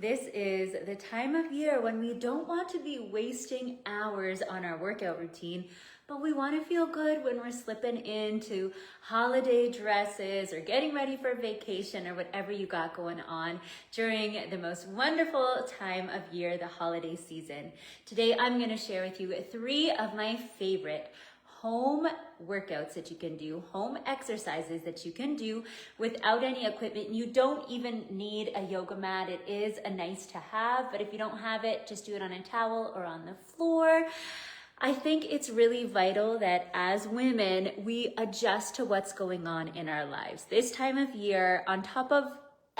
This is the time of year when we don't want to be wasting hours on our workout routine, but we want to feel good when we're slipping into holiday dresses or getting ready for vacation or whatever you got going on during the most wonderful time of year, the holiday season. Today, I'm going to share with you 3 of my favorite home workouts that you can do, home exercises that you can do without any equipment. You don't even need a yoga mat. It is a nice to have, but if you don't have it, just do it on a towel or on the floor. I think it's really vital that as women, we adjust to what's going on in our lives. This time of year, on top of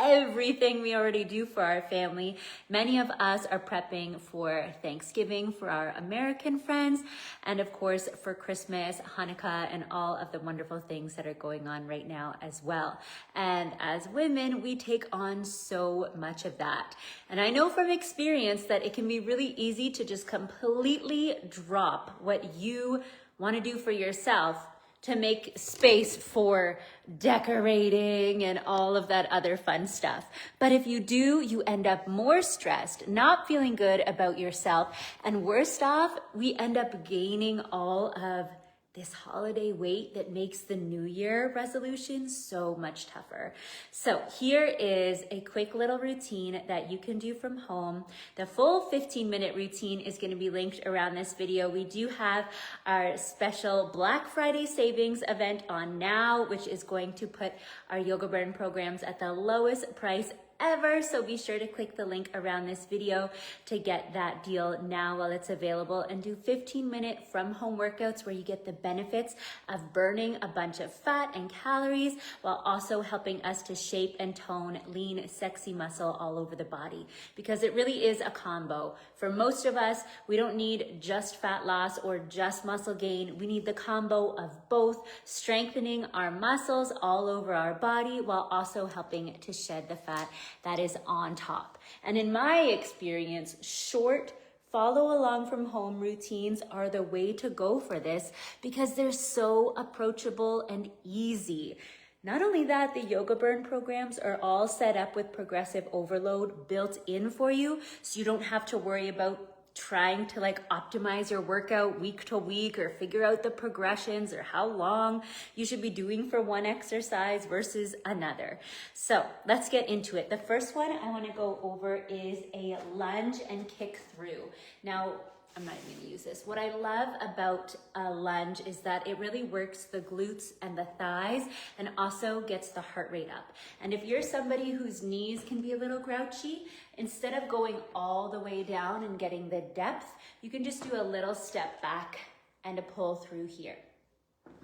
everything we already do for our family, many of us are prepping for Thanksgiving for our American friends, and of course for Christmas, Hanukkah, and all of the wonderful things that are going on right now as well. And as women, we take on so much of that. And I know from experience that it can be really easy to just completely drop what you want to do for yourself to make space for decorating and all of that other fun stuff. But if you do, you end up more stressed, not feeling good about yourself, and worst off, we end up gaining all of this holiday weight that makes the New Year resolution so much tougher. So here is a quick little routine that you can do from home. The full 15-minute routine is going to be linked around this video. We do have our special Black Friday savings event on now, which is going to put our YogaBurn programs at the lowest price ever. So be sure to click the link around this video to get that deal now while it's available, and do 15-minute from home workouts where you get the benefits of burning a bunch of fat and calories while also helping us to shape and tone lean, sexy muscle all over the body, because it really is a combo. For most of us, we don't need just fat loss or just muscle gain. We need the combo of both, strengthening our muscles all over our body while also helping to shed the fat that is on top. And in my experience, short follow along from home routines are the way to go for this because they're so approachable and easy. Not only that, the YogaBurn programs are all set up with progressive overload built in for you, so you don't have to worry about trying to optimize your workout week to week or figure out the progressions or how long you should be doing for one exercise versus another. So let's get into it. The first one I want to go over is a lunge and kick through. Now, I'm not even gonna use this. What I love about a lunge is that it really works the glutes and the thighs and also gets the heart rate up. And if you're somebody whose knees can be a little grouchy, instead of going all the way down and getting the depth, you can just do a little step back and a pull through here.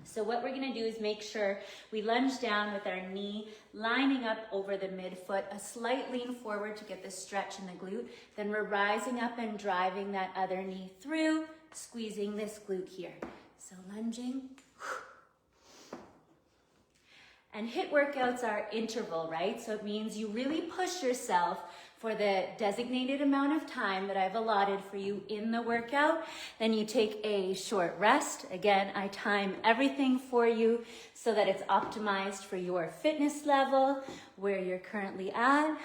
So what we're gonna do is make sure we lunge down with our knee lining up over the midfoot, a slight lean forward to get the stretch in the glute. Then we're rising up and driving that other knee through, squeezing this glute here. So lunging. And HIIT workouts are interval, right? So it means you really push yourself for the designated amount of time that I've allotted for you in the workout. Then you take a short rest. Again, I time everything for you so that it's optimized for your fitness level, where you're currently at.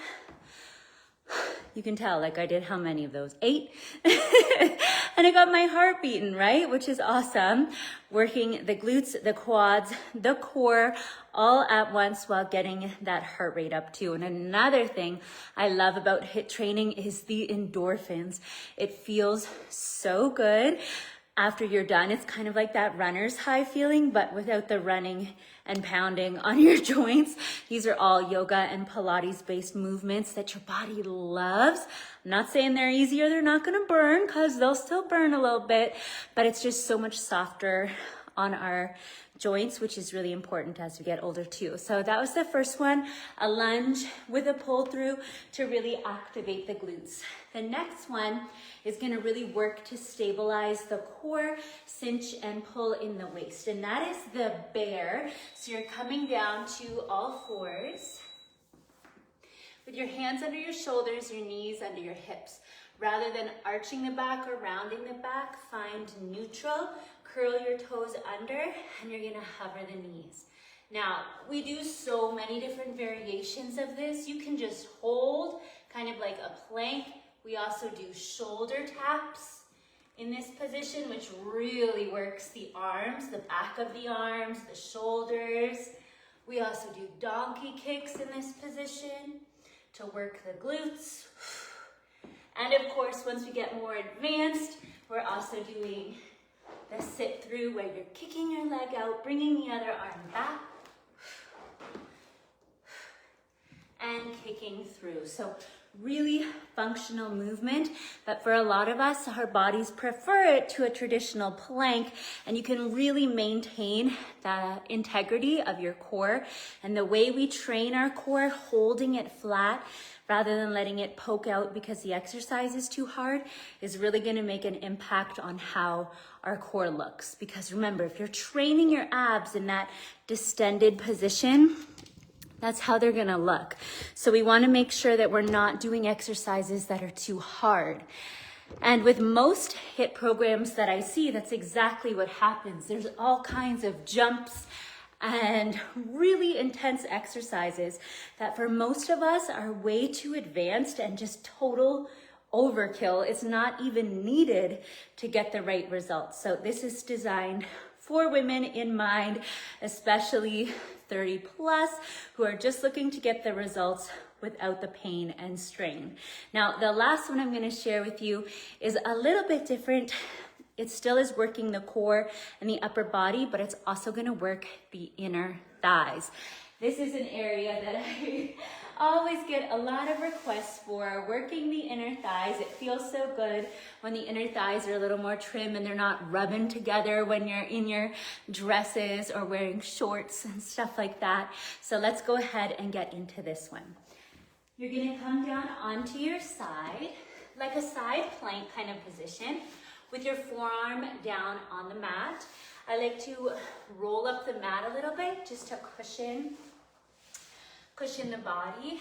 You can tell, I did how many of those? 8. And I got my heart beating, right? Which is awesome. Working the glutes, the quads, the core, all at once while getting that heart rate up too. And another thing I love about HIIT training is the endorphins. It feels so good. After you're done, it's kind of like that runner's high feeling, but without the running and pounding on your joints. These are all yoga and Pilates-based movements that your body loves. I'm not saying they're easy or they're not gonna burn, because they'll still burn a little bit, but it's just so much softer on our joints, which is really important as we get older too. So that was the first one, a lunge with a pull through to really activate the glutes. The next one is gonna really work to stabilize the core, cinch and pull in the waist. And that is the bear. So you're coming down to all fours with your hands under your shoulders, your knees under your hips. Rather than arching the back or rounding the back, find neutral. Curl your toes under, and you're gonna hover the knees. Now, we do so many different variations of this. You can just hold kind of like a a plank. We also do shoulder taps in this position, which really works the arms, the back of the arms, the shoulders. We also do donkey kicks in this position to work the glutes. And of course, once we get more advanced, we're also doing the sit through where you're kicking your leg out, bringing the other arm back, and kicking through. So really functional movement, but for a lot of us, our bodies prefer it to a traditional plank, and you can really maintain the integrity of your core. And the way we train our core, holding it flat rather than letting it poke out because the exercise is too hard, is really going to make an impact on how our core looks. Because remember, if you're training your abs in that distended position, that's how they're gonna look. So we wanna make sure that we're not doing exercises that are too hard. And with most HIIT programs that I see, that's exactly what happens. There's all kinds of jumps and really intense exercises that for most of us are way too advanced and just total overkill. It's not even needed to get the right results. So this is designed for women in mind, especially 30 plus, who are just looking to get the results without the pain and strain. Now, the last one I'm going to share with you is a little bit different. It still is working the core and the upper body, but it's also going to work the inner thighs. This is an area that I always get a lot of requests for, working the inner thighs. It feels so good when the inner thighs are a little more trim and they're not rubbing together when you're in your dresses or wearing shorts and stuff like that. So let's go ahead and get into this one. You're gonna come down onto your side, like a side plank kind of position, with your forearm down on the mat. I like to roll up the mat a little bit just to cushion the body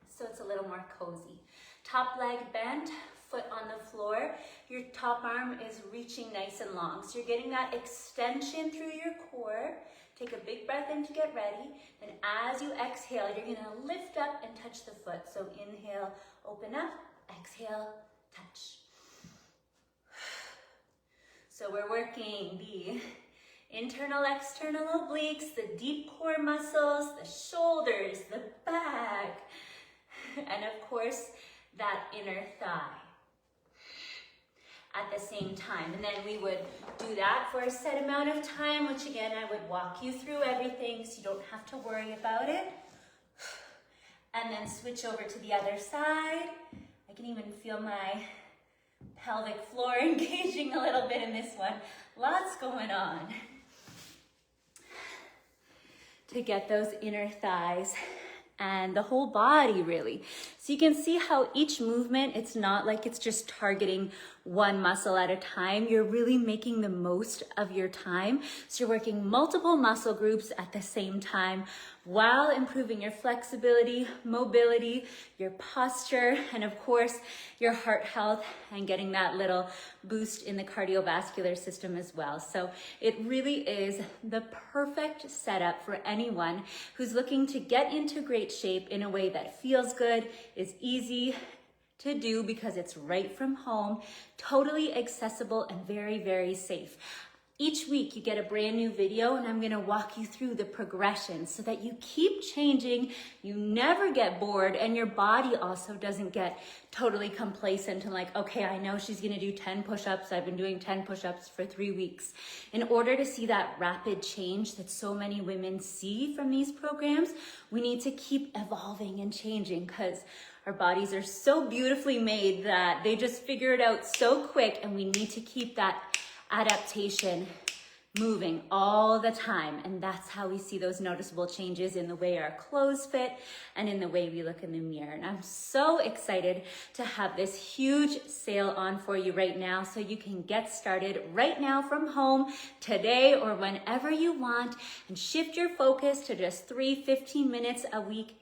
so it's a little more cozy. Top leg bent, foot on the floor. Your top arm is reaching nice and long. So you're getting that extension through your core. Take a big breath in to get ready. Then as you exhale, you're gonna lift up and touch the foot. So inhale, open up, exhale, touch. So we're working the internal, external obliques, the deep core muscles, the shoulders, the back, and of course, that inner thigh at the same time. And then we would do that for a set amount of time, which again, I would walk you through everything so you don't have to worry about it. And then switch over to the other side. I can even feel my pelvic floor engaging a little bit in this one. Lots going on to get those inner thighs and the whole body really. So you can see how each movement, it's not like it's just targeting one muscle at a time. You're really making the most of your time. So you're working multiple muscle groups at the same time while improving your flexibility, mobility, your posture, and of course, your heart health and getting that little boost in the cardiovascular system as well. So it really is the perfect setup for anyone who's looking to get into great shape in a way that feels good, is easy to do because it's right from home, totally accessible and very, very safe. Each week you get a brand new video and I'm gonna walk you through the progression so that you keep changing, you never get bored, and your body also doesn't get totally complacent and like, okay, I know she's gonna do 10 push-ups. I've been doing 10 push-ups for 3 weeks. In order to see that rapid change that so many women see from these programs, we need to keep evolving and changing because our bodies are so beautifully made that they just figure it out so quick, and we need to keep that adaptation moving all the time. And that's how we see those noticeable changes in the way our clothes fit and in the way we look in the mirror. And I'm so excited to have this huge sale on for you right now so you can get started right now from home today or whenever you want and shift your focus to just 3 15 minutes a week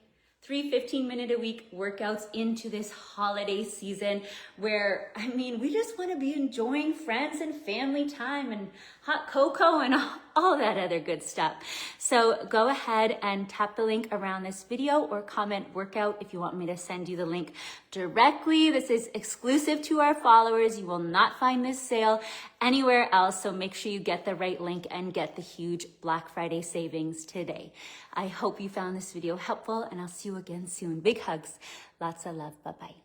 3 15-minute-a-week workouts into this holiday season where, I mean, we just want to be enjoying friends and family time and hot cocoa and all that other good stuff. So go ahead and tap the link around this video or comment workout if you want me to send you the link directly. This is exclusive to our followers. You will not find this sale anywhere else. So make sure you get the right link and get the huge Black Friday savings today. I hope you found this video helpful, and I'll see you again soon. Big hugs. Lots of love. Bye-bye.